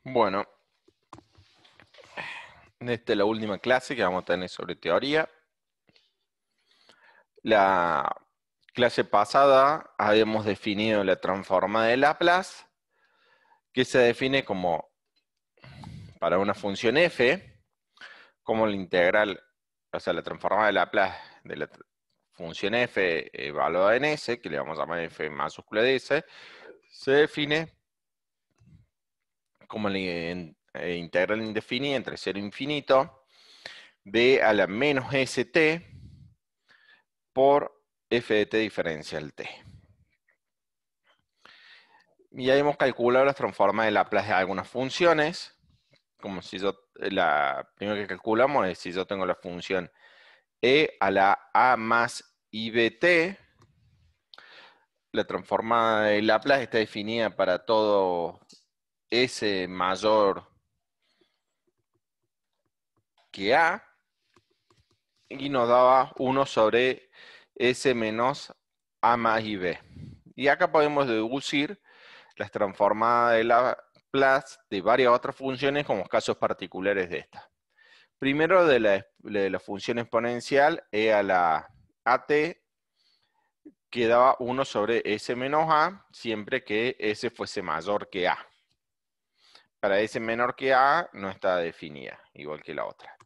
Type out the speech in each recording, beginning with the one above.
Bueno, esta es la última clase que vamos a tener sobre teoría. La clase pasada habíamos definido la transformada de Laplace, que se define como, para una función f, como la integral, o sea, la transformada de Laplace de la función f evaluada en s, que le vamos a llamar f mayúscula de s, se define como la integral indefinida entre 0 e infinito de a la menos st por f de t diferencial t. Y ya hemos calculado las transformadas de Laplace de algunas funciones, como si yo, la primera que calculamos es si yo tengo la función e a la a más ibt, la transformada de Laplace está definida para todo s mayor que a, y nos daba 1 sobre s menos a más ib. Y acá podemos deducir las transformadas de Laplace de varias otras funciones como casos particulares de esta. Primero de la función exponencial e a la at, que daba 1 sobre s menos a, siempre que s fuese mayor que a. Para s menor que a no está definida, igual que la otra.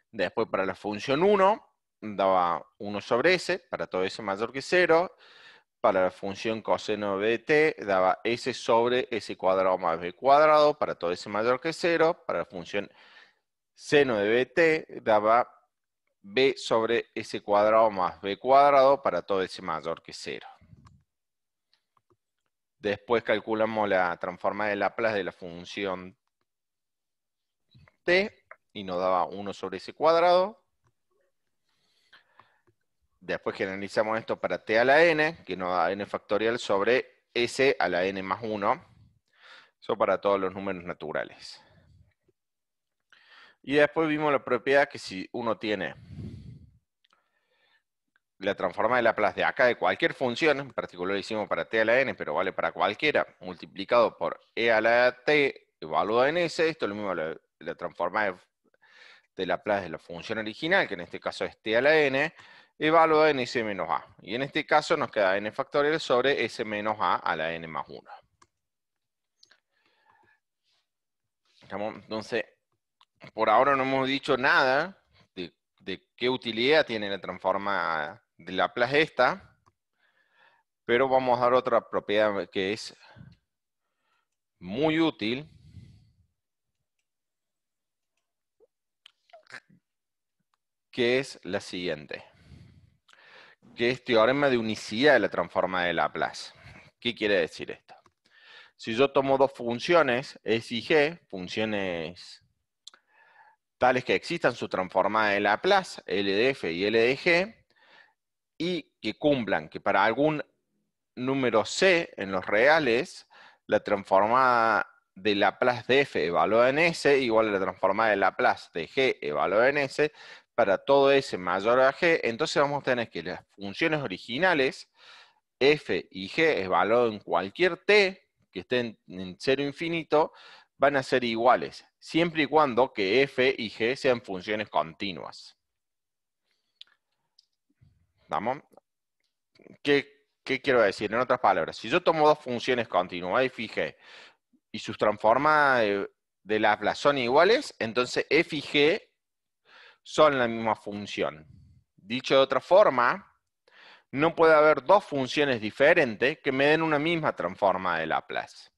Después para la función 1, daba 1 sobre s, para todo s mayor que 0. Para la función coseno de t, daba s sobre s cuadrado más b cuadrado, para todo s mayor que 0. Para la función seno de bt, daba b sobre s cuadrado más b cuadrado, para todo s mayor que 0. Después calculamos la transformada de Laplace de la función t, y nos daba 1 sobre s cuadrado. Después generalizamos esto para t a la n, que nos da n factorial sobre s a la n más 1. Eso para todos los números naturales. Y después vimos la propiedad que si uno tiene la transformada de Laplace de acá de cualquier función, en particular lo hicimos para t a la n, pero vale para cualquiera, multiplicado por e a la t evaluado en s, esto es lo mismo la transformada de Laplace de la función original, que en este caso es t a la n, evaluada en s menos a. Y en este caso nos queda n factorial sobre s menos a la n más 1. Entonces, por ahora no hemos dicho nada de qué utilidad tiene la transformada de Laplace esta, pero vamos a dar otra propiedad que es muy útil, que es la siguiente, que es teorema de unicidad de la transformada de Laplace. ¿Qué quiere decir esto? Si yo tomo dos funciones, S y G, funciones tales que existan su transformada de Laplace, L de F y L de G, y que cumplan que para algún número C en los reales, la transformada de Laplace de F evaluada en S igual a la transformada de Laplace de G evaluada en S, para todo S mayor a G, entonces vamos a tener que las funciones originales, F y G evaluado en cualquier T que estén en cero infinito, van a ser iguales, siempre y cuando que F y G sean funciones continuas. ¿Vamos? ¿Qué quiero decir? En otras palabras, si yo tomo dos funciones continuas, F y G, y sus transformadas de Laplace son iguales, entonces F y G son la misma función. Dicho de otra forma, no puede haber dos funciones diferentes que me den una misma transformada de Laplace.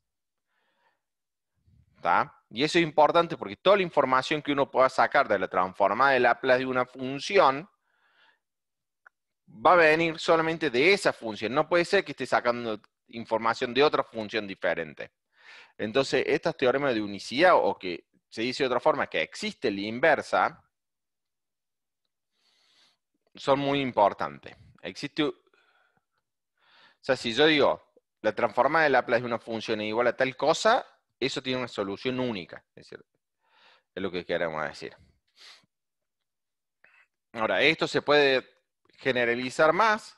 ¿Está? Y eso es importante porque toda la información que uno pueda sacar de la transformada de Laplace de una función va a venir solamente de esa función. No puede ser que esté sacando información de otra función diferente. Entonces, estos teoremas de unicidad, o que se dice de otra forma, que existe la inversa, son muy importantes. Existe, o sea, si yo digo, la transformada de Laplace de una función es igual a tal cosa, eso tiene una solución única. Es lo que queremos decir. Ahora, esto se puede generalizar más,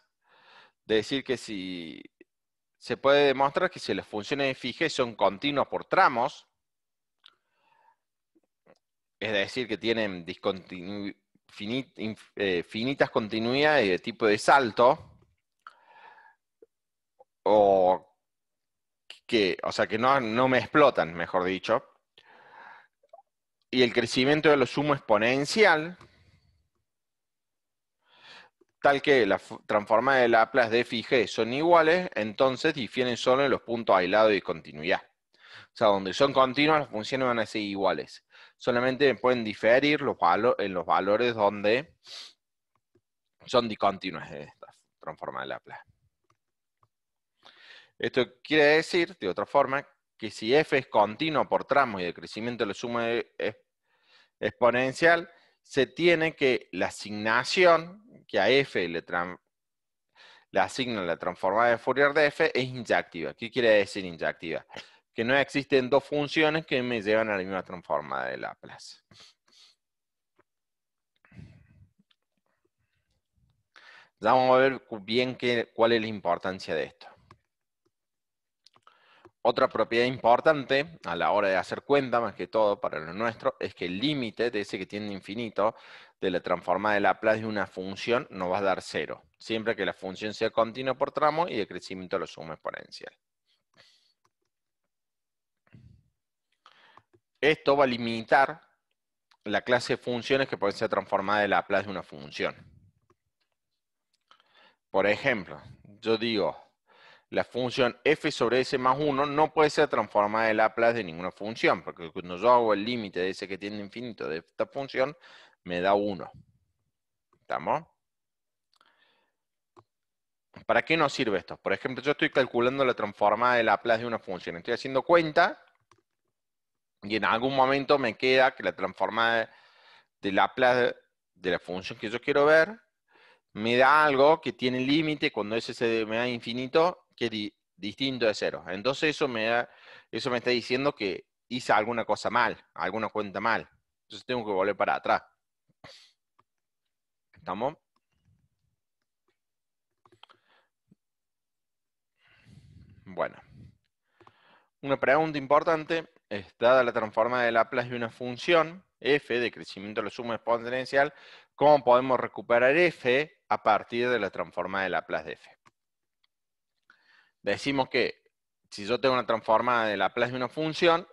de decir que si se puede demostrar que si las funciones de f y g son continuas por tramos, es decir, que tienen finitas continuidades de tipo de salto, o sea, que no me explotan, mejor dicho, y el crecimiento de lo sumo exponencial, tal que la transforma de Laplace de f y g son iguales, entonces difieren solo en los puntos aislados de continuidad. O sea, donde son continuas, las funciones van a ser iguales. Solamente pueden diferir en los valores donde son discontinuas de esta transforma de Laplace. Esto quiere decir, de otra forma, que si f es continuo por tramos y el crecimiento de la suma exponencial, se tiene que la asignación que a f le asigna la transformada de Fourier de f es inyectiva. ¿Qué quiere decir inyectiva? Que no existen dos funciones que me llevan a la misma transformada de Laplace. Ya vamos a ver bien cuál es la importancia de esto. Otra propiedad importante a la hora de hacer cuenta, más que todo para lo nuestro, es que el límite de ese que tiende a infinito de la transformada de Laplace de una función nos va a dar 0, siempre que la función sea continua por tramo y el crecimiento lo suma exponencial. Esto va a limitar la clase de funciones que pueden ser transformadas de Laplace de una función. Por ejemplo, yo digo, la función f sobre s más 1 no puede ser transformada de Laplace de ninguna función, porque cuando yo hago el límite de ese que tiende a infinito de esta función, me da 1. ¿Estamos? ¿Para qué nos sirve esto? Por ejemplo, yo estoy calculando la transformada de Laplace de una función. Estoy haciendo cuenta y en algún momento me queda que la transformada de Laplace de la función que yo quiero ver me da algo que tiene límite cuando ese se me da infinito, que es distinto de 0. Entonces eso me está diciendo que hice alguna cosa mal, alguna cuenta mal. Entonces tengo que volver para atrás. ¿Estamos? Bueno. Una pregunta importante es, dada la transformada de Laplace de una función, f de crecimiento de la suma exponencial, ¿cómo podemos recuperar f a partir de la transformada de Laplace de f? Decimos que si yo tengo una transformada de Laplace de una función,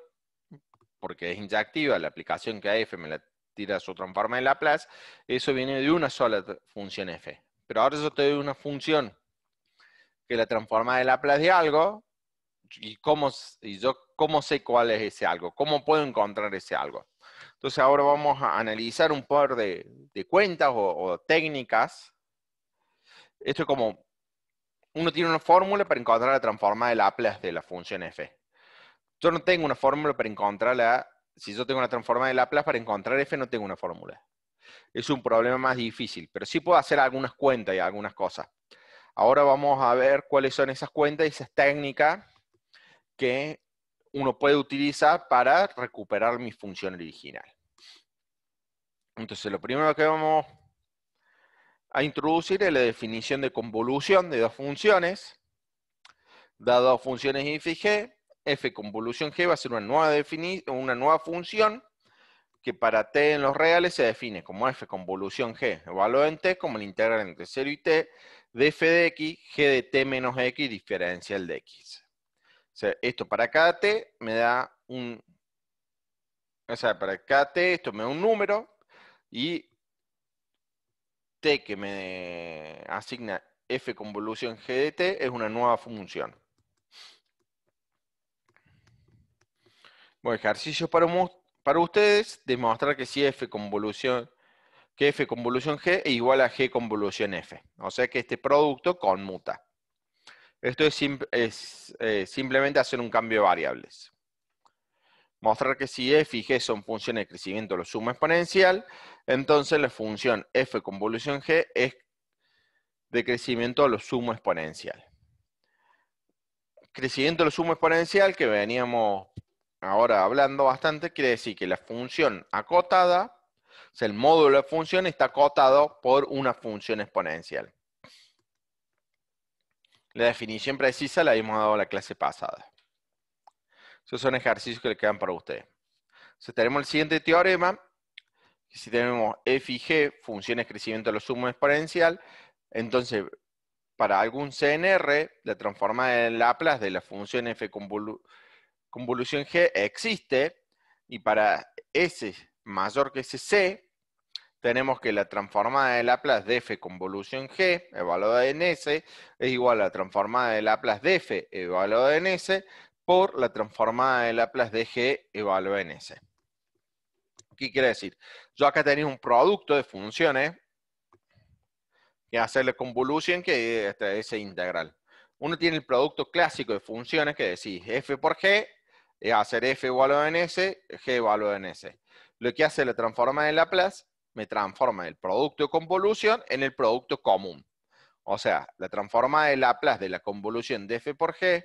porque es inyectiva, la aplicación que a f me la tira su transformada de Laplace, eso viene de una sola función f. Pero ahora yo te doy una función que la transformada de Laplace de algo, y yo cómo sé cuál es ese algo, cómo puedo encontrar ese algo. Entonces ahora vamos a analizar un par de cuentas o técnicas. Esto es como, uno tiene una fórmula para encontrar la transformada de Laplace de la función f. Yo no tengo una fórmula para encontrarla. Si yo tengo una transformada de Laplace para encontrar f, no tengo una fórmula. Es un problema más difícil, pero sí puedo hacer algunas cuentas y algunas cosas. Ahora vamos a ver cuáles son esas cuentas y esas técnicas que uno puede utilizar para recuperar mi función original. Entonces, lo primero que vamos a introducir es la definición de convolución de dos funciones. Dadas dos funciones f y g, f convolución g va a ser una nueva función que para t en los reales se define como f convolución g evaluado en t como el integral entre 0 y t de f de x, g de t menos x diferencial de x. O sea, esto para cada t me da para cada t esto me da un número y t que me asigna f convolución g de t es una nueva función. Bueno, ejercicio para ustedes, demostrar que si f convolución g es igual a g convolución f. O sea que este producto conmuta. Esto es simplemente hacer un cambio de variables. Mostrar que si f y g son funciones de crecimiento de la suma exponencial, entonces la función f convolución g es de crecimiento de la suma exponencial. Crecimiento de la suma exponencial, que veníamos ahora hablando bastante, quiere decir que la función acotada, o sea, el módulo de la función está acotado por una función exponencial. La definición precisa la hemos dado en la clase pasada. Esos son ejercicios que le quedan para ustedes. Entonces tenemos el siguiente teorema, Si tenemos f y g, funciones de crecimiento de los sumos exponencial, entonces para algún CNR, la transformada de Laplace de la función f convolución g existe, y para S mayor que ese C, tenemos que la transformada de Laplace de f convolución g, evaluada en S, es igual a la transformada de Laplace de f, evaluada en S, por la transformada de Laplace de g, evaluada en S. ¿Qué quiere decir? Yo acá tenía un producto de funciones que hacer la convolución, que es ese integral. Uno tiene el producto clásico de funciones que decís f por g, es hacer f igual en s, g igual en s. Lo que hace la transforma de Laplace, me transforma el producto de convolución en el producto común. O sea, la transforma de Laplace de la convolución de f por g,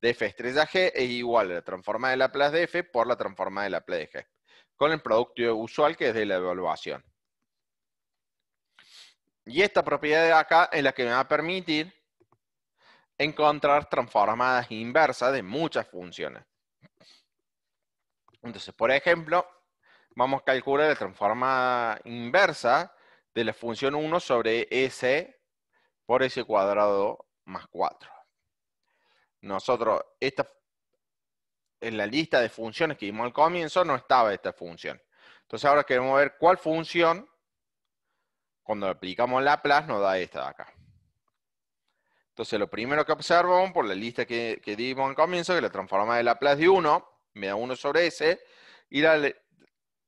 de f estrella g, es igual a la transforma de Laplace de f por la transforma de Laplace de g, con el producto usual que es de la evaluación. Y esta propiedad de acá es la que me va a permitir encontrar transformadas inversas de muchas funciones. Entonces, por ejemplo, vamos a calcular la transformada inversa de la función 1 sobre s por s cuadrado más 4. Nosotros, en la lista de funciones que vimos al comienzo, no estaba esta función. Entonces ahora queremos ver cuál función, cuando aplicamos Laplace, nos da esta de acá. Entonces lo primero que observamos por la lista que dimos al comienzo, que la transformada de Laplace de 1 me da 1 sobre s, y la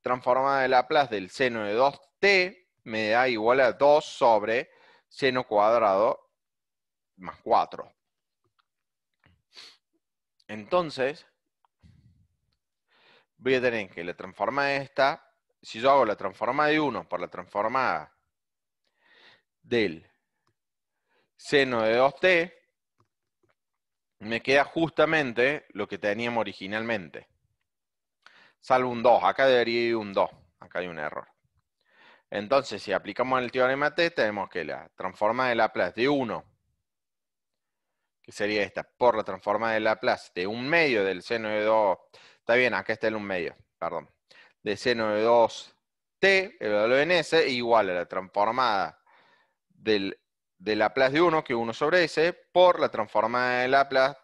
transformada de Laplace del seno de 2t me da igual a 2 sobre seno cuadrado más 4. Entonces, voy a tener que la transformada de esta, si yo hago la transformada de 1 por la transformada del seno de 2t, me queda justamente lo que teníamos originalmente. Salvo un 2, acá debería ir un 2, acá hay un error. Entonces, si aplicamos el teorema T, tenemos que la transformada de Laplace de 1, que sería esta, por la transformada de Laplace de 1 medio del seno de 2, está bien, acá está el 1 medio, perdón, de seno de 2t, el valor en S, igual a la transformada de Laplace de 1, que es 1 sobre S, por la transformada de Laplace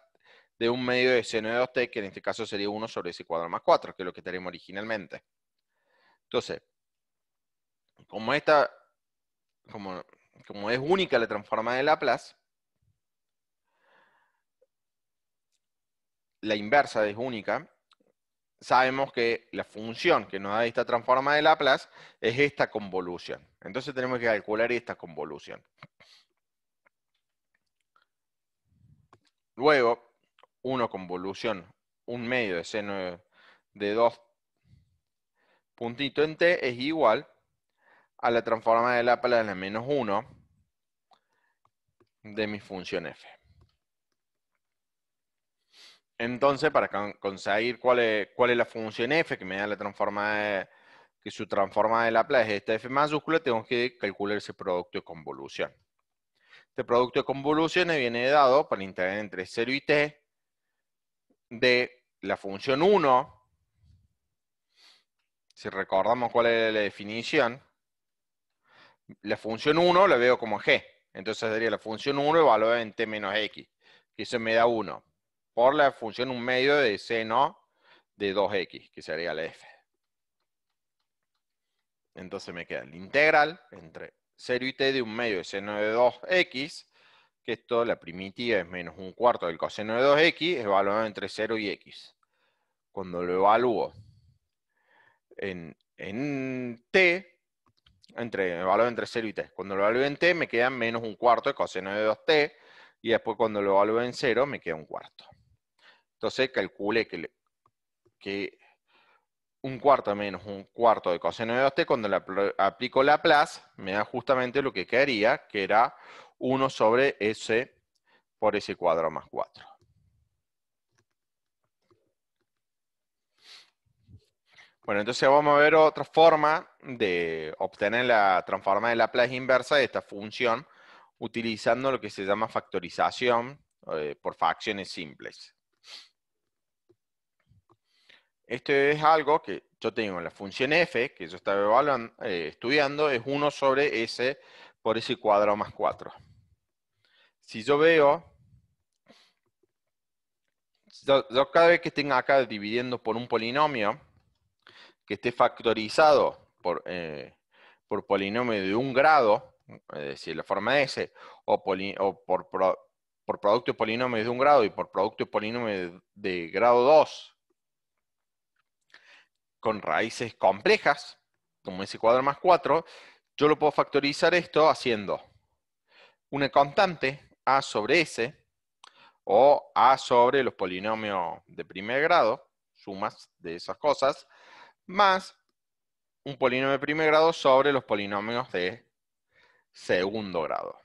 de 1 medio de seno de 2t, que en este caso sería 1 sobre s cuadrado más 4, que es lo que tenemos originalmente. Entonces, como es única la transformada de Laplace, la inversa es única, sabemos que la función que nos da esta transformada de Laplace es esta convolución. Entonces tenemos que calcular esta convolución. Luego, 1 convolución 1 medio de seno de 2 puntito en t es igual a la transformada de Laplace en la menos 1 de mi función f. Entonces, para conseguir cuál es la función f que me da la transformada que su transformada de Laplace es esta f mayúscula, tengo que calcular ese producto de convolución. Este producto de convoluciones viene dado por la integral entre 0 y t de la función 1. Si recordamos cuál es la definición, la función 1 la veo como g. Entonces sería la función 1 evaluada en t menos x, que eso me da 1, por la función 1 medio de seno de 2x, que sería la f. Entonces me queda la integral entre 0 y t de 1 medio de seno de 2x, que esto, la primitiva, es menos 1/4 del coseno de 2x, evaluado entre 0 y x. Cuando lo evalúo en t, evaluado entre 0 y t. Cuando lo evalúo en t, me queda menos 1/4 de coseno de 2t, y después cuando lo evalúo en 0, me queda 1/4. Entonces calcule que 1/4 menos 1/4 de coseno de 2t, cuando le aplico Laplace, me da justamente lo que quería, que era 1 sobre s por s cuadrado más 4. Bueno, entonces vamos a ver otra forma de obtener la transformada de Laplace inversa de esta función, utilizando lo que se llama factorización por fracciones simples. Esto es algo que yo tengo la función f, que yo estaba estudiando, es 1 sobre s por s cuadrado más 4. Si yo veo, yo cada vez que tenga acá dividiendo por un polinomio, que esté factorizado por polinomio de un grado, es decir, la forma S, o por producto de polinomios de un grado y por producto de polinomios de grado 2, con raíces complejas, como S cuadrado más 4, yo lo puedo factorizar esto haciendo una constante A sobre S, o A sobre los polinomios de primer grado, sumas de esas cosas, más un polinomio de primer grado sobre los polinomios de segundo grado.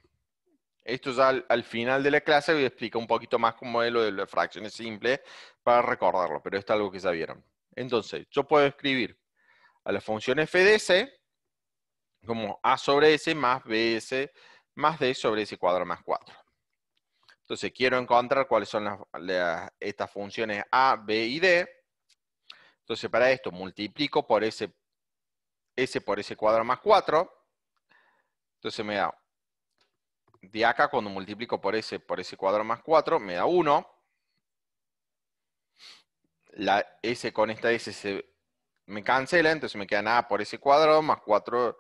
Esto ya al final de la clase voy a explicar un poquito más cómo es lo de las fracciones simples para recordarlo, pero esto es algo que ya vieron. Entonces, yo puedo escribir a la función f de s como a sobre s más bs más d sobre s cuadrado más 4. Entonces, quiero encontrar cuáles son estas funciones a, b y d. Entonces, para esto multiplico por s por s cuadrado más 4. Entonces me da, de acá cuando multiplico por s cuadrado más 4, me da 1. La s con esta s me cancela, entonces me queda a por s cuadrado más 4a,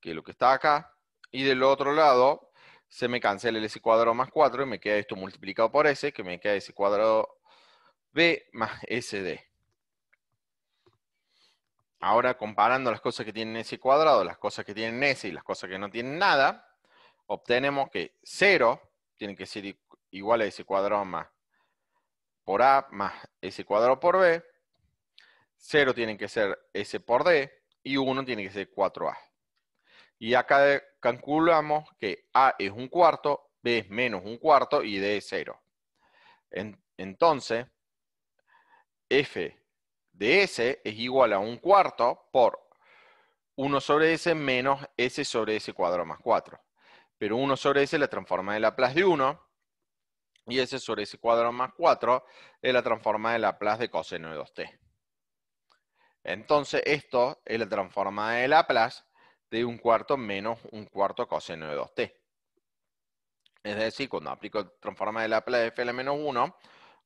que es lo que está acá. Y del otro lado se me cancela el s cuadrado más 4 y me queda esto multiplicado por s, que me queda s cuadrado b más sd. Ahora, comparando las cosas que tienen s cuadrado, las cosas que tienen s y las cosas que no tienen nada, obtenemos que 0 tiene que ser igual a s cuadrado más por a más s cuadrado por b, 0 tiene que ser s por d y 1 tiene que ser 4a. Y acá calculamos que a es un cuarto, b es menos un cuarto y d es 0. Entonces, f de s es igual a un cuarto por 1 sobre s menos s sobre s cuadrado más 4. Pero 1 sobre s la transforma de Laplace de 1, y s sobre s cuadrado más 4 es la transforma de Laplace de coseno de 2t. Entonces, esto es la transforma de Laplace de un cuarto menos un cuarto coseno de 2t. Es decir, cuando aplico transforma de Laplace de f menos 1,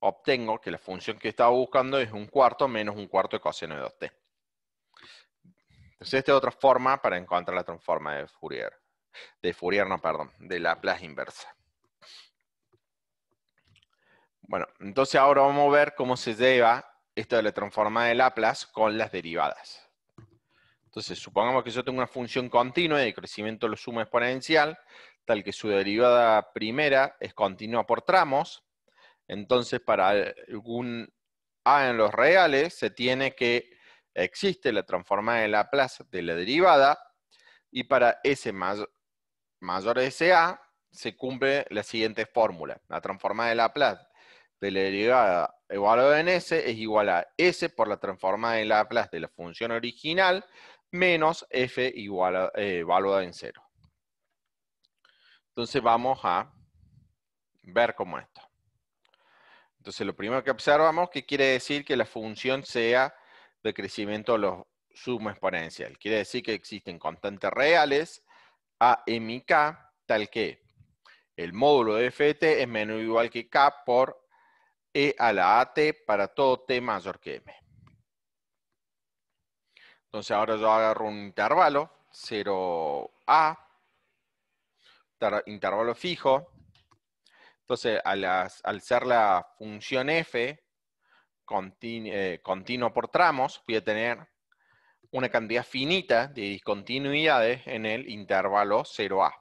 obtengo que la función que estaba buscando es un cuarto menos un cuarto de coseno de 2t. Entonces, esta es otra forma para encontrar la transforma de Fourier. De Laplace inversa. Bueno, entonces ahora vamos a ver cómo se lleva esto de la transforma de Laplace con las derivadas. Entonces, supongamos que yo tengo una función continua de crecimiento de la suma exponencial, tal que su derivada primera es continua por tramos. Entonces, para algún a en los reales, se tiene que existe la transforma de Laplace de la derivada, y para s mayor a sa se cumple la siguiente fórmula. La transforma de Laplace de la derivada evaluada en s es igual a s por la transforma de Laplace de la función original menos f evaluada en 0. Entonces vamos a ver cómo esto. Entonces lo primero que observamos, que quiere decir que la función sea de crecimiento de la suma exponencial. Quiere decir que existen constantes reales a m y k, tal que el módulo de f de t es menos o igual que k por e a la at para todo t mayor que m. Entonces ahora yo agarro un intervalo, 0a, intervalo fijo. Entonces al ser la función f continuo por tramos, voy a tener una cantidad finita de discontinuidades en el intervalo 0a.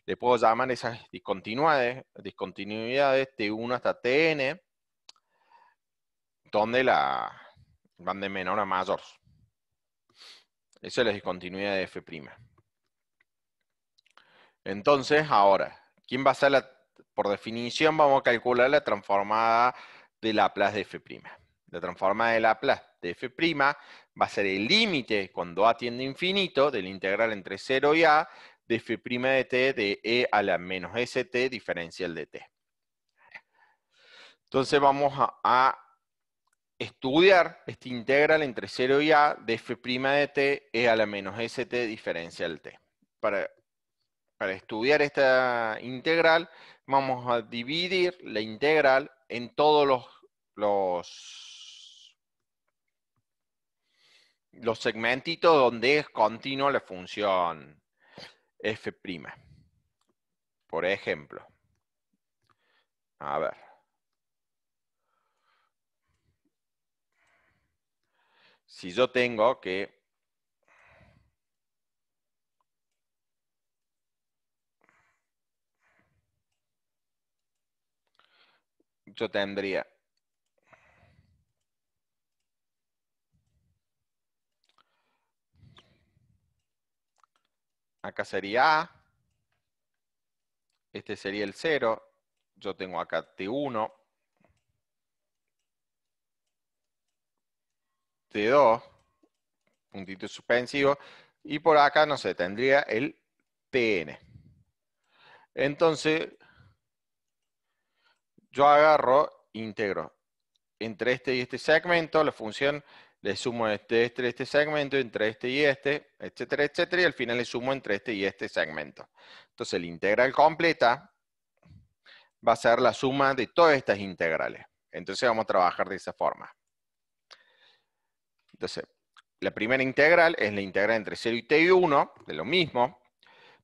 Le puedo llamar esas discontinuidades T1 hasta Tn, donde van de menor a mayor. Esa es la discontinuidad de f'. Entonces, ahora, ¿quién va a ser por definición, vamos a calcular la transformada de Laplace de f'. La transformada de Laplace de f' va a ser el límite cuando a tiende a infinito del integral entre 0 y a de f' de t de e a la menos st diferencial de t. Entonces vamos a estudiar esta integral entre 0 y a de f' de t e a la menos st diferencial t. Para estudiar esta integral, vamos a dividir la integral en todos los segmentitos donde es continua la función f'. Por ejemplo, a ver. Si yo tengo que yo tendría acá sería a, este sería el 0, yo tengo acá t1, t2, puntito suspensivo, y por acá, no sé, tendría el tn. Entonces, yo agarro, integro entre este y este segmento, la función le sumo este segmento, entre este y este, etcétera, etcétera, y al final le sumo entre este y este segmento. Entonces, la integral completa va a ser la suma de todas estas integrales. Entonces, vamos a trabajar de esa forma. Entonces, la primera integral es la integral entre 0 y t y 1, de lo mismo,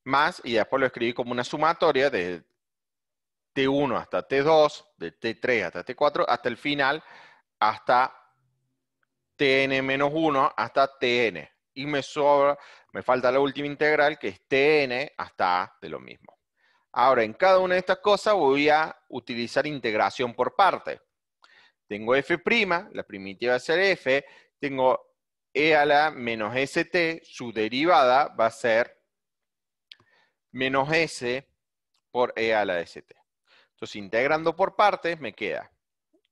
más, y después lo escribí como una sumatoria de t1 hasta t2, de t3 hasta t4, hasta el final, hasta tn-1 hasta tn. Y me falta la última integral, que es tn hasta a de lo mismo. Ahora, en cada una de estas cosas voy a utilizar integración por parte. Tengo f', la primitiva va a ser f, tengo e a la menos st, su derivada va a ser menos s por e a la st. Entonces, integrando por partes, me queda,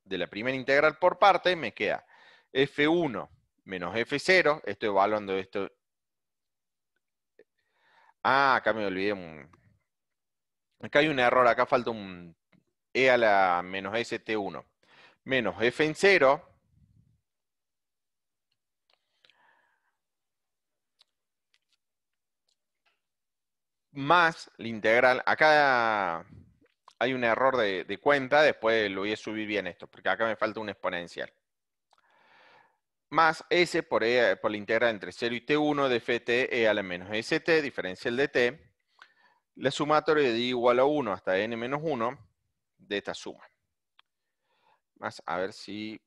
de la primera integral por parte, me queda f1 menos f0, estoy evaluando esto. Ah, acá me olvidé. Acá hay un error, acá falta un e a la menos st1. Menos f en 0 más la integral. Acá hay un error de cuenta, después lo voy a subir bien esto, porque acá me falta un exponencial. Más s por la integral entre 0 y t1 de ft e a la menos st, diferencial de t, la sumatoria de igual a 1 hasta n menos 1 de esta suma. Más, a ver si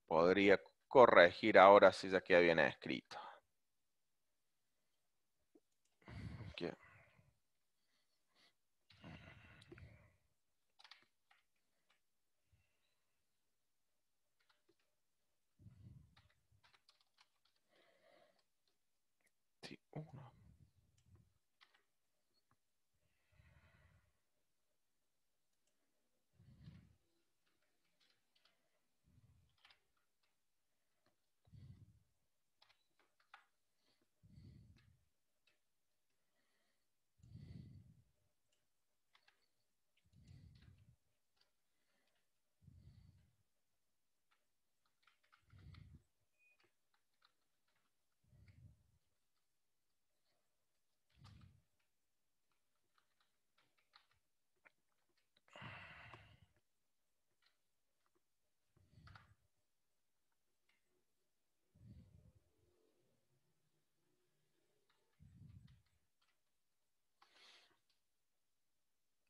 podría corregir ahora si ya queda bien escrito. Aquí. Sí, 1.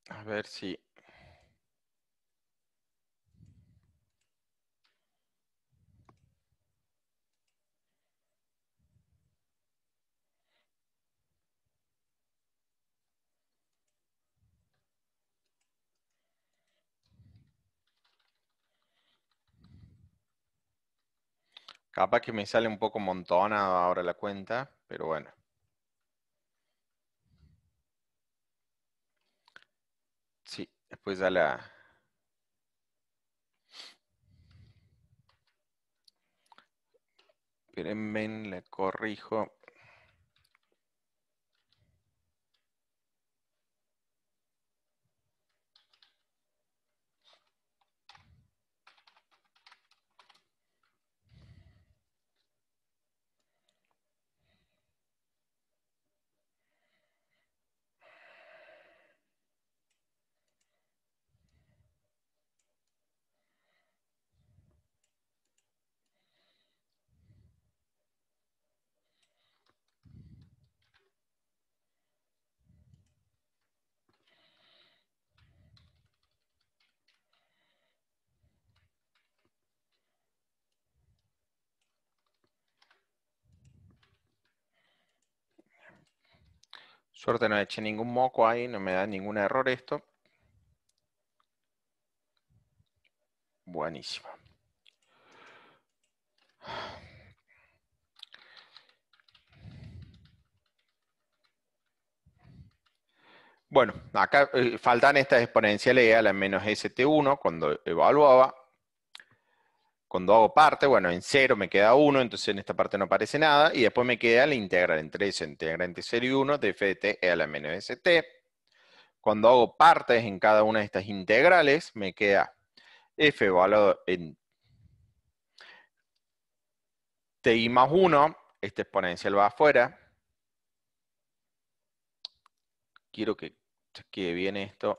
A ver si... Capaz que me sale un poco montona ahora la cuenta, pero bueno. Sí, después ya la... Espérenme, la corrijo. Suerte no le eché ningún moco ahí, no me da ningún error esto. Buenísimo. Bueno, acá faltan estas exponenciales e a la menos st1 cuando evaluaba. Cuando hago parte, bueno, en 0 me queda 1, entonces en esta parte no aparece nada, y después me queda la integral entre eso, integral entre 0 y 1 de f de t e a la menos st. Cuando hago partes en cada una de estas integrales, me queda f evaluado en ti más 1, este exponencial va afuera. Quiero que quede bien esto.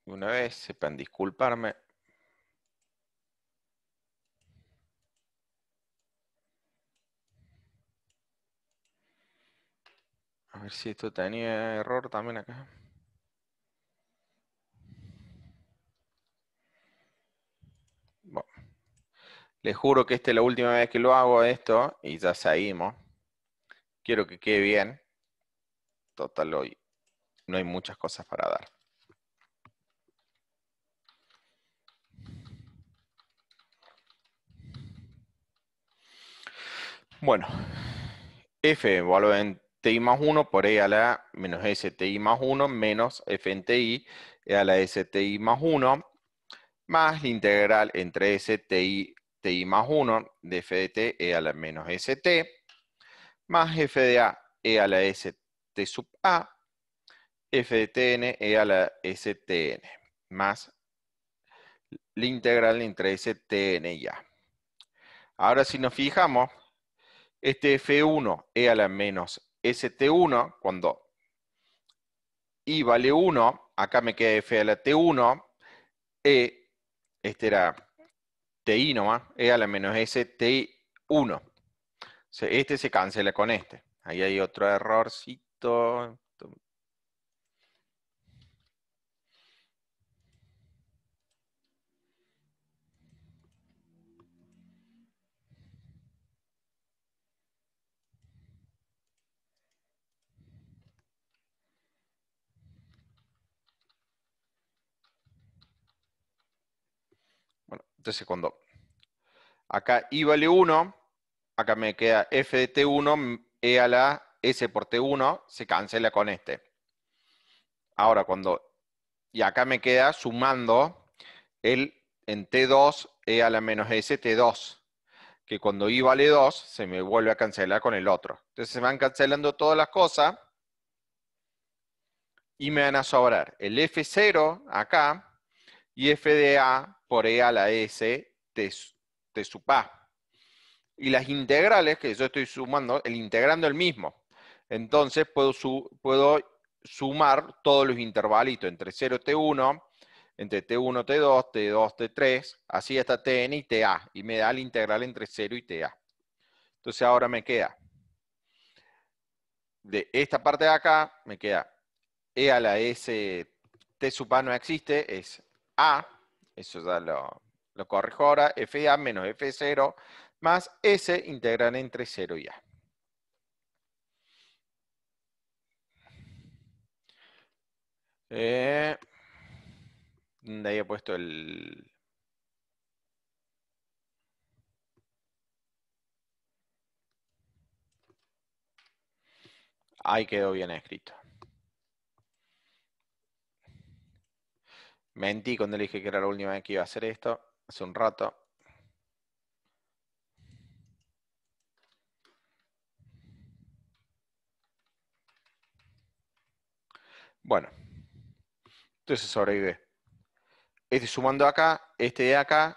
Una vez, sepan disculparme. A ver si esto tenía error también acá. Bueno, les juro que esta es la última vez que lo hago esto y ya seguimos. Quiero que quede bien. Total, hoy no hay muchas cosas para dar. Bueno, f valor en ti más 1 por e a la menos sti más 1 menos f en ti e a la sti más 1 más la integral entre ti más 1 de f de t e a la menos st más f de a e a la st sub a f de tn e a la stn más la integral entre stn y a. Ahora si nos fijamos, este f1 e a la menos st1, cuando i vale 1, acá me queda f a la t1, este era ti nomás, e a la menos st1. Este se cancela con este. Ahí hay otro errorcito. Bueno, entonces cuando acá i vale 1, acá me queda f de t1 e a la s por t1, se cancela con este. Ahora y acá me queda sumando el en t2 e a la menos s t2, que cuando i vale 2 se me vuelve a cancelar con el otro. Entonces se van cancelando todas las cosas y me van a sobrar el f0 acá y f de a por e a la s t sub a. Y las integrales que yo estoy sumando, integrando el mismo. Entonces puedo sumar todos los intervalitos entre 0 y t1, entre t1, t2, t2, t3, así hasta tn y ta. Y me da la integral entre 0 y ta. Entonces ahora me queda, de esta parte de acá, me queda e a la s t sub a no existe, es a, eso ya lo corrijo ahora, f de a menos f de 0 más s integral entre 0 y a. ¿Dónde había puesto el...? Ahí quedó bien escrito. Mentí cuando le dije que era la última vez que iba a hacer esto, hace un rato. Bueno, entonces sobrevive. Este sumando acá, este de acá,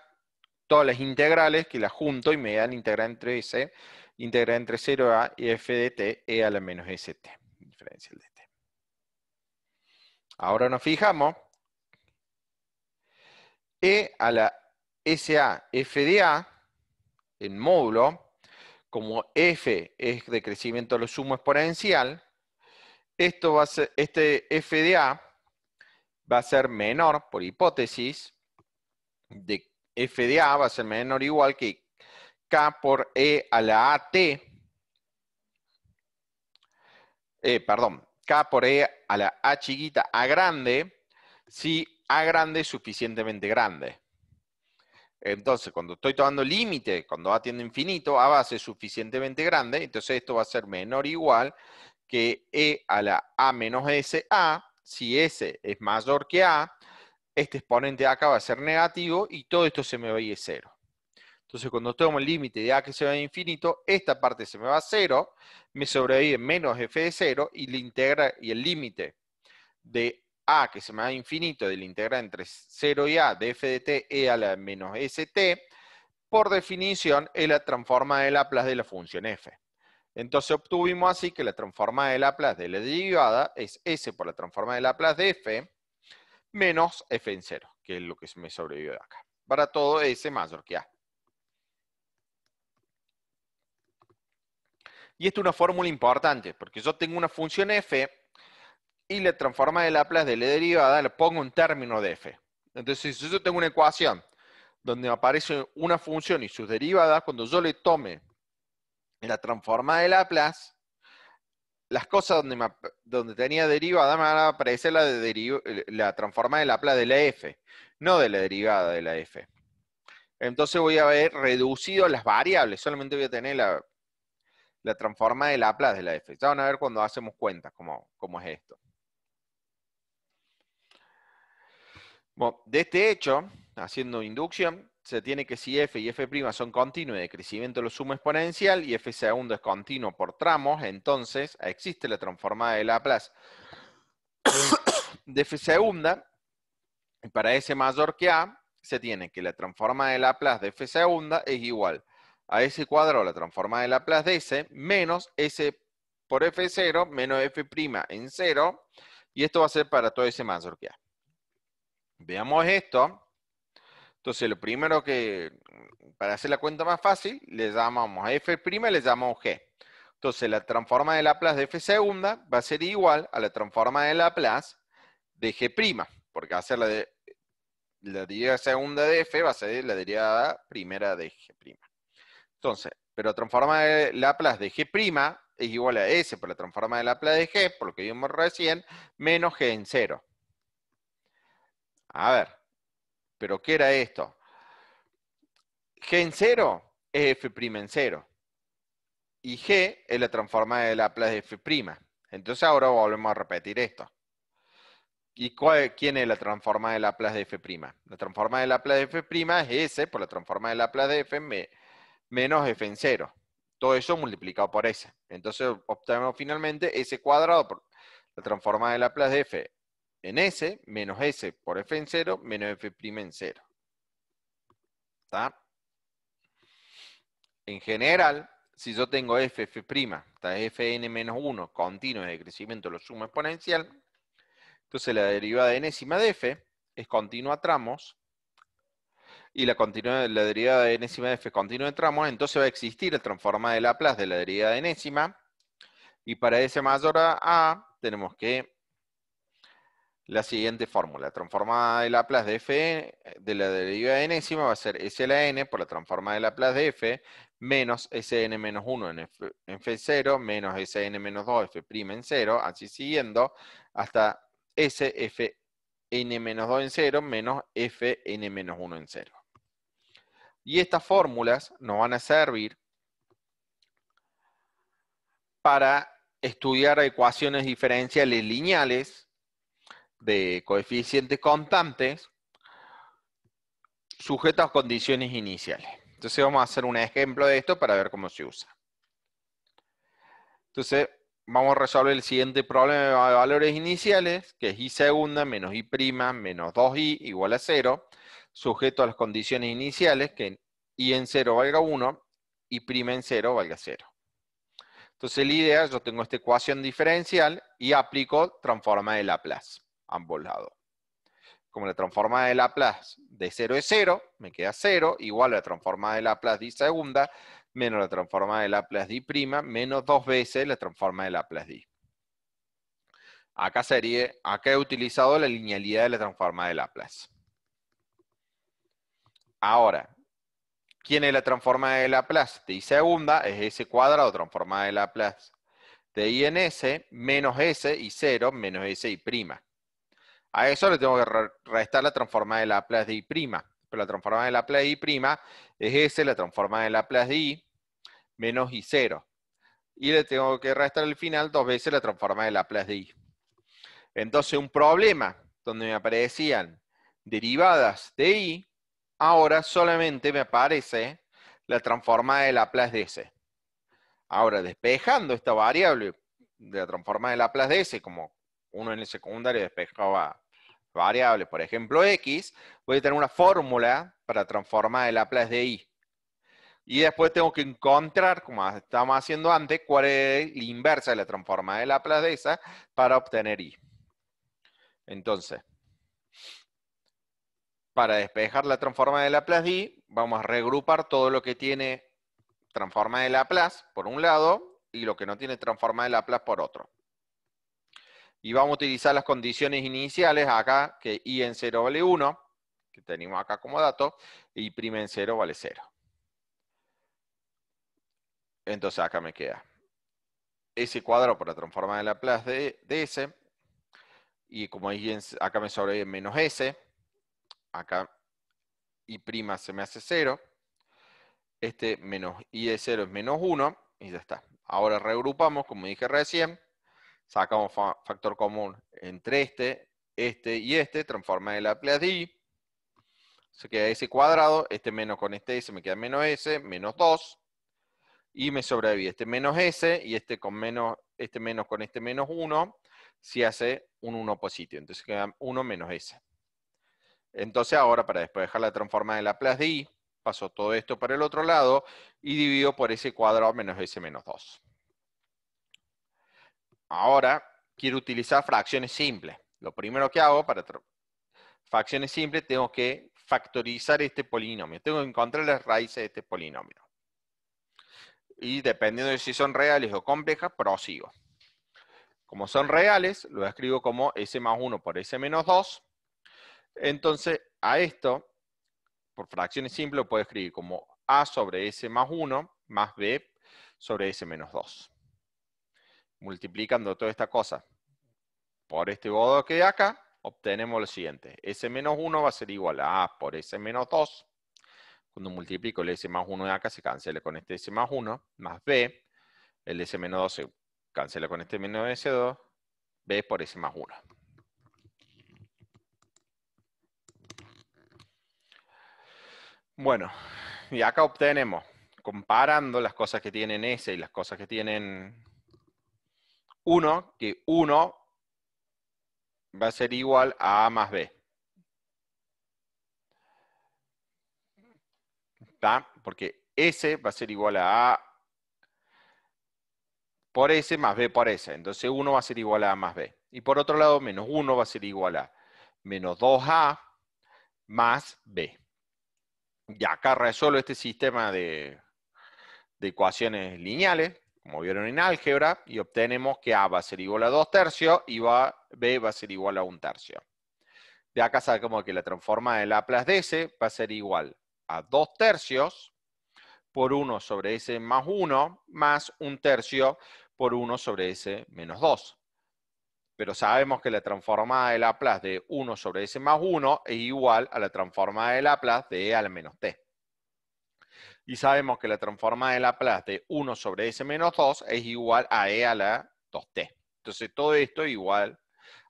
todas las integrales que las junto y me dan integral entre s, integral entre 0 a y f de t e a la menos st, diferencial de t. Ahora nos fijamos, e a la sa f de a, en módulo, como f es de crecimiento de lo sumo exponencial, esto va a ser, este f de a va a ser menor, por hipótesis, de f de a va a ser menor o igual que k por e a la at perdón, K por E a la A chiquita A grande, si A grande es suficientemente grande. Entonces, cuando estoy tomando límite, cuando A tiende a infinito, A va a ser suficientemente grande, entonces esto va a ser menor o igual que E a la A menos SA. Si S es mayor que A, este exponente de acá va a ser negativo y todo esto se me va a ir a cero. Entonces, cuando tomo el límite de A que se va a infinito, esta parte se me va a cero, me sobrevive menos f de 0 y el límite de A que se me va a infinito del integral entre 0 y A de f de t e a la menos st, por definición es la transforma de Laplace de la función f. Entonces obtuvimos así que la transforma de Laplace de la derivada es s por la transforma de Laplace de f menos f en 0, que es lo que me sobrevive de acá. Para todo s mayor que A. Y esto es una fórmula importante, porque yo tengo una función f y la transforma de Laplace de la derivada la pongo en términos de f. Entonces, si yo tengo una ecuación donde aparece una función y sus derivadas, cuando yo le tome la transforma de Laplace, las cosas donde tenía derivada me van a aparecer la transforma de Laplace de la f, no de la derivada de la f. Entonces voy a haber reducido las variables, solamente voy a tener la transforma de Laplace de la f. Ya van a ver cuando hacemos cuentas cómo es esto. Bueno, de este hecho, haciendo inducción, se tiene que si f y f' son continuos y de crecimiento lo sumo exponencial y f segundo es continuo por tramos, entonces existe la transformada de Laplace de f segunda, y para s mayor que a, se tiene que la transformada de Laplace de f segunda es igual a s cuadrado, la transformada de Laplace de s, menos s por f0, menos f' en 0, y esto va a ser para todo s mayor que a. Veamos esto. Entonces, lo primero que, para hacer la cuenta más fácil, le llamamos a f' y le llamamos g. Entonces, la transforma de Laplace de f segunda va a ser igual a la transforma de Laplace de g', porque va a ser la derivada segunda de f va a ser la derivada primera de g'. Entonces, pero la transforma de Laplace de g' es igual a s por la transforma de Laplace de g, por lo que vimos recién, menos g en 0. A ver, ¿pero qué era esto? G en 0 es f' en 0. Y G es la transforma de Laplace de f'. Entonces ahora volvemos a repetir esto. ¿Y quién es la transforma de Laplace de f'? La transforma de Laplace de f' es S por la transforma de Laplace de f menos f en 0. Todo eso multiplicado por S. Entonces obtenemos finalmente S cuadrado por la transforma de Laplace de f en S menos S por f en 0 menos f' en 0. ¿Está? En general, si yo tengo f, f', fn menos 1, continuo de crecimiento lo sumo exponencial, entonces la derivada de enésima de f es continua a tramos, y la derivada de enésima de f es continua de tramos, entonces va a existir el transformada de Laplace de la derivada de enésima, y para s mayor a tenemos que la siguiente fórmula. Transformada de Laplace de f de la derivada de enésima va a ser s a la n por la transformada de Laplace de f menos Sn menos 1 en f0 menos Sn menos 2 f' en 0, así siguiendo, hasta Sfn menos 2 en 0 menos Fn menos 1 en 0. Y estas fórmulas nos van a servir para estudiar ecuaciones diferenciales lineales de coeficientes constantes sujetos a condiciones iniciales. Entonces vamos a hacer un ejemplo de esto para ver cómo se usa. Entonces vamos a resolver el siguiente problema de valores iniciales, que es y segunda menos y prima menos 2i igual a 0, sujeto a las condiciones iniciales, que i en 0 valga 1 y prima en 0 valga 0. Entonces la idea, yo tengo esta ecuación diferencial y aplico transforma de Laplace, ambos lados. Como la transformada de Laplace de 0 es 0, me queda 0, igual a la transformada de Laplace de segunda, menos la transformada de Laplace de I', menos 2 veces la transformada de Laplace de I. Acá he utilizado la linealidad de la transformada de Laplace. Ahora, ¿quién es la transformada de Laplace de I segunda? Es S cuadrado transformada de Laplace de I en S menos S y 0 menos S y prima. A eso le tengo que restar la transformada de Laplace de I'. Pero la transformada de Laplace de I' es S, la transformada de Laplace de I menos I0. Y le tengo que restar al final 2 veces la transformada de Laplace de I. Entonces, un problema donde me aparecían derivadas de I, ahora solamente me aparece la transformada de Laplace de S. Ahora, despejando esta variable de la transformada de Laplace de S, como uno en el secundario despejaba variables, por ejemplo, X, voy a tener una fórmula para transformar de Laplace de I. Y después tengo que encontrar, como estábamos haciendo antes, cuál es la inversa de la transformada de Laplace de esa para obtener I. Entonces, para despejar la transformada de Laplace de I, vamos a regrupar todo lo que tiene transformada de Laplace por un lado y lo que no tiene transformada de Laplace por otro. Y vamos a utilizar las condiciones iniciales acá, que I en 0 vale 1, que tenemos acá como dato, y I' en 0 vale 0. Entonces acá me queda S cuadrado por la transformada de Laplace de S, y como acá me sobrevive menos S, acá I' se me hace 0, este menos I de 0 es menos 1, y ya está. Ahora regrupamos, como dije recién, sacamos factor común entre este y este, transforma de Laplace de I, se queda S cuadrado, este menos con este S me queda menos S, menos 2, y me sobrevive este menos S, y este menos con este menos 1, si hace un 1 positivo, entonces queda 1 menos S. Entonces ahora, para despejar la transformada de Laplace de I, paso todo esto para el otro lado, y divido por S cuadrado menos S menos 2. Ahora, quiero utilizar fracciones simples. Lo primero que hago para fracciones simples, tengo que factorizar este polinomio. Tengo que encontrar las raíces de este polinomio. Y dependiendo de si son reales o complejas, prosigo. Como son reales, lo escribo como S más 1 por S menos 2. Entonces, a esto, por fracciones simples, lo puedo escribir como A sobre S más 1 más B sobre S menos 2. Multiplicando toda esta cosa por este bodo que hay acá, obtenemos lo siguiente. S menos 1 va a ser igual a A por S menos 2. Cuando multiplico el S más 1 de acá, se cancela con este S más 1, más B. El S menos 2 se cancela con este menos S2. B por S más 1. Bueno, y acá obtenemos, comparando las cosas que tienen S y las cosas que tienen 1, que 1 va a ser igual a A más B. ¿Está? Porque S va a ser igual a A por S más B por S. Entonces 1 va a ser igual a A más B. Y por otro lado, menos 1 va a ser igual a menos 2A más B. Y acá resuelvo este sistema de ecuaciones lineales, como vieron en álgebra, y obtenemos que A va a ser igual a 2 tercios y B va a ser igual a 1 tercio. De acá sacamos que la transformada de Laplace de S va a ser igual a 2 tercios por 1 sobre S más 1 más 1 tercio por 1 sobre S menos 2. Pero sabemos que la transformada de Laplace de 1 sobre S más 1 es igual a la transformada de Laplace de E a la menos T. Y sabemos que la transformada de Laplace de 1 sobre S menos 2 es igual a E a la 2T. Entonces todo esto es igual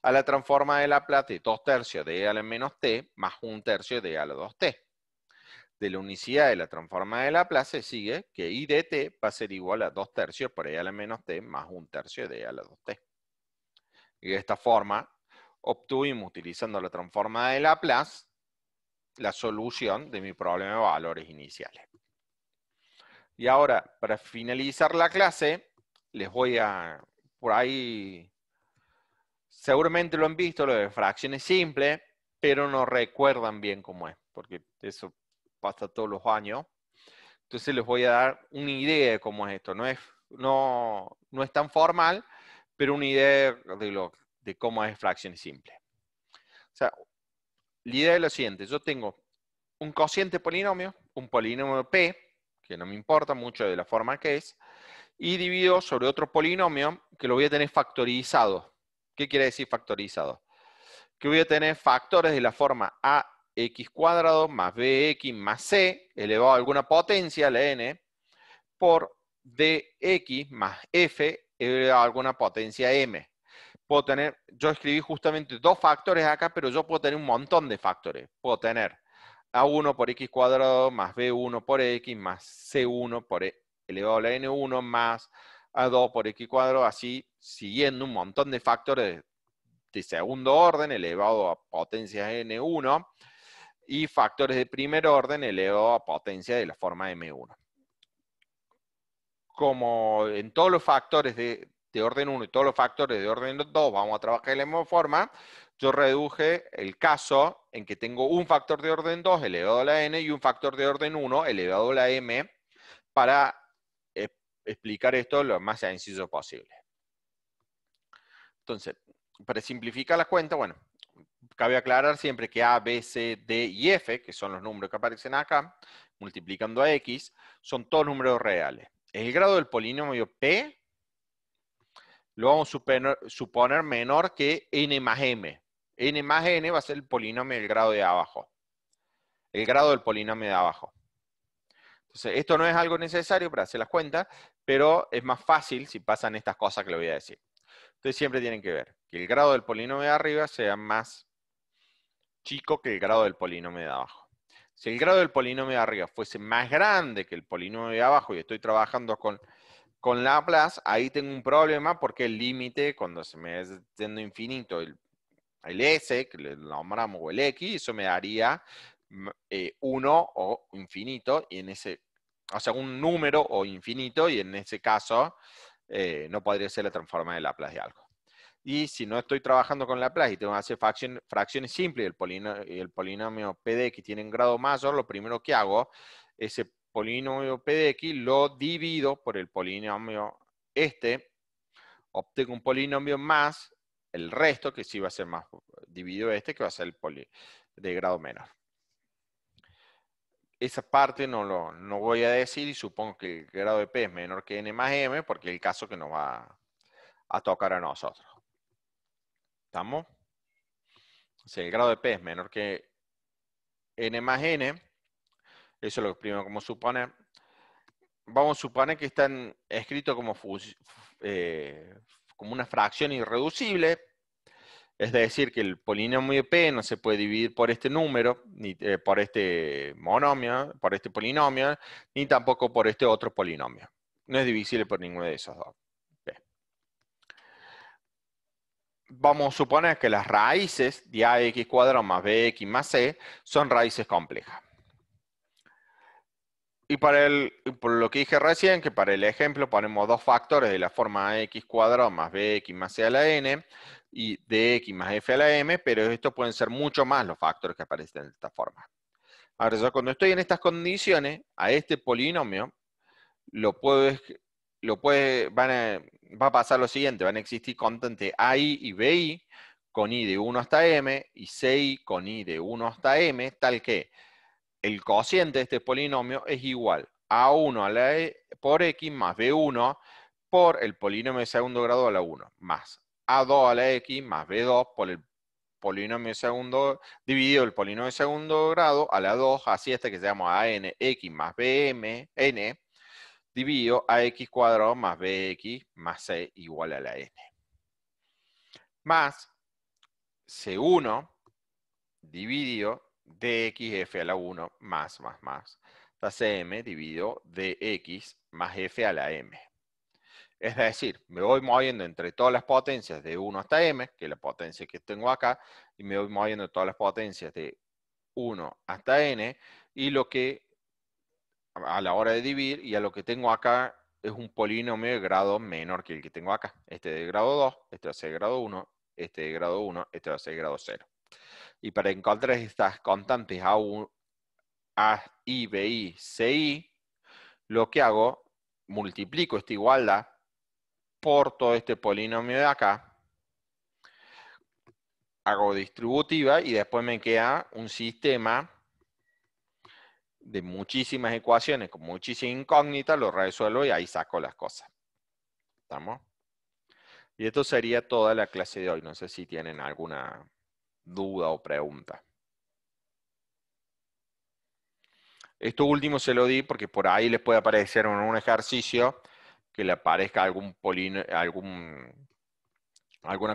a la transformada de Laplace de 2 tercios de E a la menos T más 1 tercio de E a la 2T. De la unicidad de la transformada de Laplace sigue que I de T va a ser igual a 2 tercios por E a la menos T más 1 tercio de E a la 2T. Y de esta forma obtuvimos, utilizando la transformada de Laplace, la solución de mi problema de valores iniciales. Y ahora, para finalizar la clase, les voy a, por ahí, seguramente lo han visto, lo de fracciones simples, pero no recuerdan bien cómo es, porque eso pasa todos los años. Entonces les voy a dar una idea de cómo es esto. No es tan formal, pero una idea de cómo es fracciones simples. O sea, la idea es lo siguiente. Yo tengo un cociente polinomio, un polinomio P, que no me importa mucho de la forma que es, y divido sobre otro polinomio que lo voy a tener factorizado. ¿Qué quiere decir factorizado? Que voy a tener factores de la forma ax cuadrado más bx más c elevado a alguna potencia, la n, por dx más f elevado a alguna potencia m. Puedo tener, yo escribí justamente dos factores acá, pero yo puedo tener un montón de factores. Puedo tener a1 por x cuadrado más b1 por x más c1 por elevado a la n1 más a2 por x cuadrado, así siguiendo un montón de factores de segundo orden elevado a potencia n1 y factores de primer orden elevado a potencia de la forma m1. Como en todos los factores de orden 1 y todos los factores de orden 2 vamos a trabajar de la misma forma, yo reduje el caso en que tengo un factor de orden 2 elevado a la n y un factor de orden 1 elevado a la m para explicar esto lo más sencillo posible. Entonces, para simplificar la cuenta, bueno, cabe aclarar siempre que A, B, C, D y F, que son los números que aparecen acá, multiplicando a X, son todos números reales. El grado del polinomio P lo vamos a suponer menor que n más m. N más n va a ser el polinomio del grado de abajo. El grado del polinomio de abajo. Entonces, esto no es algo necesario para hacer las cuentas, pero es más fácil si pasan estas cosas que le voy a decir. Ustedes siempre tienen que ver que el grado del polinomio de arriba sea más chico que el grado del polinomio de abajo. Si el grado del polinomio de arriba fuese más grande que el polinomio de abajo y estoy trabajando con Laplace, ahí tengo un problema porque el límite, cuando se me es yendo infinito el S, que le nombramos, o el X, eso me daría 1 o infinito, y en ese, o sea, un número o infinito, y en ese caso no podría ser la transforma de Laplace de algo. Y si no estoy trabajando con Laplace y tengo que hacer fracciones simples y el polinomio P de X tiene un grado mayor, lo primero que hago, ese polinomio P de X lo divido por el polinomio obtengo un polinomio más el resto, que sí va a ser más dividido que va a ser el de grado menor. Esa parte no voy a decir y supongo que el grado de P es menor que n más m porque es el caso que nos va a tocar a nosotros. ¿Estamos? Si el grado de P es menor que n más n, eso es lo primero que vamos a suponer. Vamos a suponer que están escritos como una fracción irreducible, es decir, que el polinomio P no se puede dividir por este número, ni por este monomio, por este polinomio, ni tampoco por este otro polinomio. No es divisible por ninguno de esos dos. Vamos a suponer que las raíces de ax cuadrado más bx más c son raíces complejas. Y por lo que dije recién, que para el ejemplo ponemos dos factores de la forma ax cuadrado más bx más c a la n y dx más f a la m, pero estos pueden ser mucho más los factores que aparecen de esta forma. Ahora, yo cuando estoy en estas condiciones, a este polinomio va a pasar lo siguiente, van a existir constantes AI y BI con I de 1 hasta M y CI con I de 1 hasta M, tal que el cociente de este polinomio es igual a 1 a la por X más B1 por el polinomio de segundo grado a la 1, más A2 a la X más B2 por el polinomio de segundo, dividido el polinomio de segundo grado a la 2, así hasta que llegamos a n, X más BM, N, dividido a X cuadrado más BX más C igual a la N. Más C1 dividido dxf a la 1 más hasta cm dividido dx más f a la m. Es decir, me voy moviendo entre todas las potencias de 1 hasta m, que es la potencia que tengo acá, y me voy moviendo todas las potencias de 1 hasta n, y lo que a la hora de dividir, y a lo que tengo acá es un polinomio de grado menor que el que tengo acá. Este de grado 2, este va a ser de grado 1, este de grado 1, este va a ser de grado 0. Y para encontrar estas constantes A, I, B, I, C, I, lo que hago, multiplico esta igualdad por todo este polinomio de acá, hago distributiva y después me queda un sistema de muchísimas ecuaciones con muchísimas incógnitas, lo resuelvo y ahí saco las cosas. ¿Estamos? Y esto sería toda la clase de hoy. No sé si tienen alguna duda o pregunta. Esto último se lo di porque por ahí les puede aparecer en un ejercicio que le aparezca alguna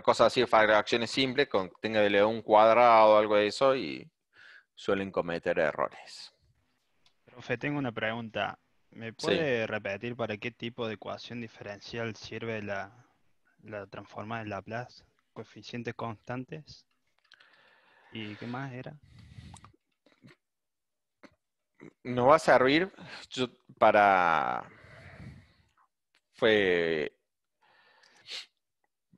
cosa así de fracciones simples, tenga de leer un cuadrado o algo de eso y suelen cometer errores. Profe, tengo una pregunta. ¿Me Sí. puede repetir para qué tipo de ecuación diferencial sirve la transformada de Laplace? Coeficientes constantes. ¿Y qué más era? Nos va a servir para fue,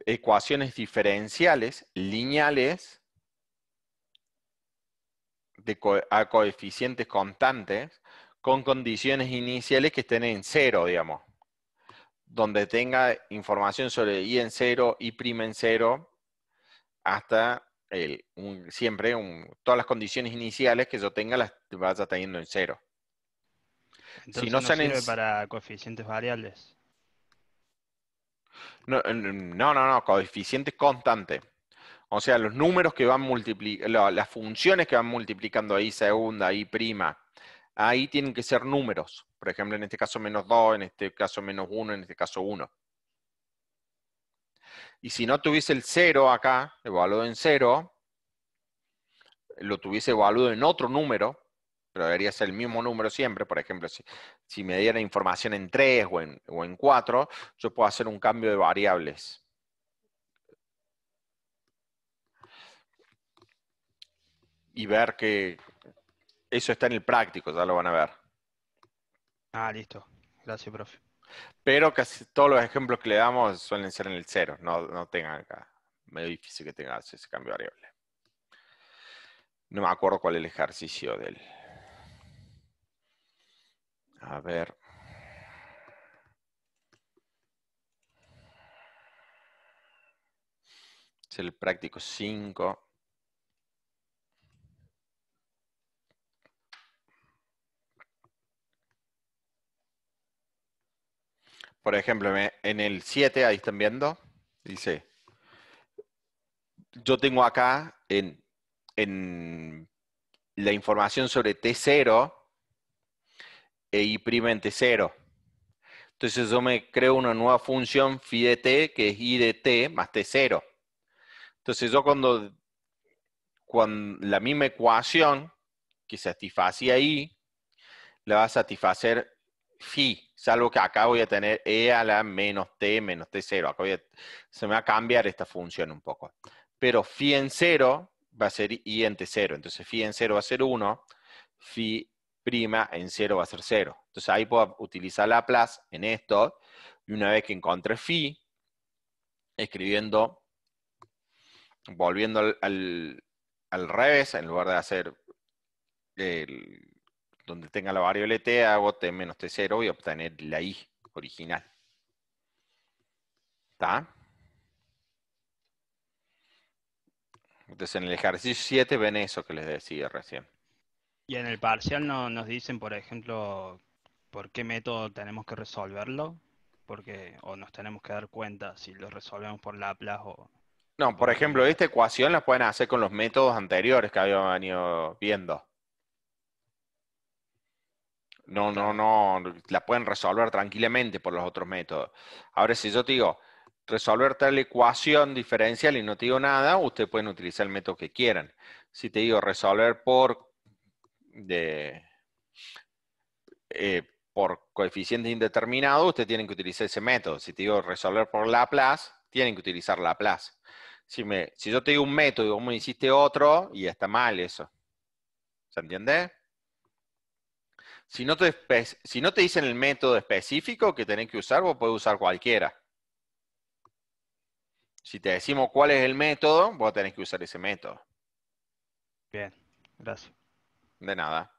ecuaciones diferenciales lineales a coeficientes constantes con condiciones iniciales que estén en cero, digamos. Donde tenga información sobre i en cero, i' en cero, hasta todas las condiciones iniciales que yo tenga las vaya teniendo en cero. Si no Entonces no sean en, sirve para coeficientes variables. no, no, coeficientes constantes. O sea, los números que van multiplicando, las funciones que van multiplicando ahí segunda, ahí prima, ahí tienen que ser números. Por ejemplo, en este caso -2, en este caso -1, en este caso 1. Y si no tuviese el 0 acá, evaluado en 0, lo tuviese evaluado en otro número, pero debería ser el mismo número siempre. Por ejemplo, si me diera información en 3 o en 4, yo puedo hacer un cambio de variables. Y ver que eso está en el práctico, ya lo van a ver. Ah, listo. Gracias, profe. Pero casi todos los ejemplos que le damos suelen ser en el 0. No tengan acá. Medio difícil que tengas ese cambio de variable. No me acuerdo cuál es el ejercicio del. A ver. Es el práctico 5. Por ejemplo, en el 7, ahí están viendo, dice, yo tengo acá en la información sobre T0 e I' en T0. Entonces yo me creo una nueva función phi de t, que es I de t más T0. Entonces yo cuando la misma ecuación que satisfacía I, la va a satisfacer phi, salvo que acá voy a tener e a la menos t0. Acá se me va a cambiar esta función un poco. Pero phi en 0 va a ser i en t0. Entonces phi en 0 va a ser 1, phi prima en 0 va a ser 0. Entonces ahí puedo utilizar Laplace en esto, y una vez que encontré phi, volviendo al revés, en lugar de hacer donde tenga la variable t, hago t menos t0 y obtener la i original. ¿Está? Entonces en el ejercicio 7 ven eso que les decía recién. Y en el parcial no nos dicen, por ejemplo, por qué método tenemos que resolverlo, porque o nos tenemos que dar cuenta si lo resolvemos por Laplace o No, por por otro ejemplo, método. esta ecuación la pueden hacer con los métodos anteriores que habíamos venido viendo. Claro. La pueden resolver tranquilamente por los otros métodos. Ahora, si yo te digo resolver tal ecuación diferencial y no te digo nada, ustedes pueden utilizar el método que quieran. Si te digo resolver de, por coeficiente indeterminado, ustedes tienen que utilizar ese método. Si te digo resolver por Laplace, tienen que utilizar Laplace. Si yo te digo un método y vos me hiciste otro, y está mal eso. ¿Se entiende? Si no te dicen el método específico que tenés que usar, vos podés usar cualquiera. Si te decimos cuál es el método, vos tenés que usar ese método. Bien, gracias. De nada.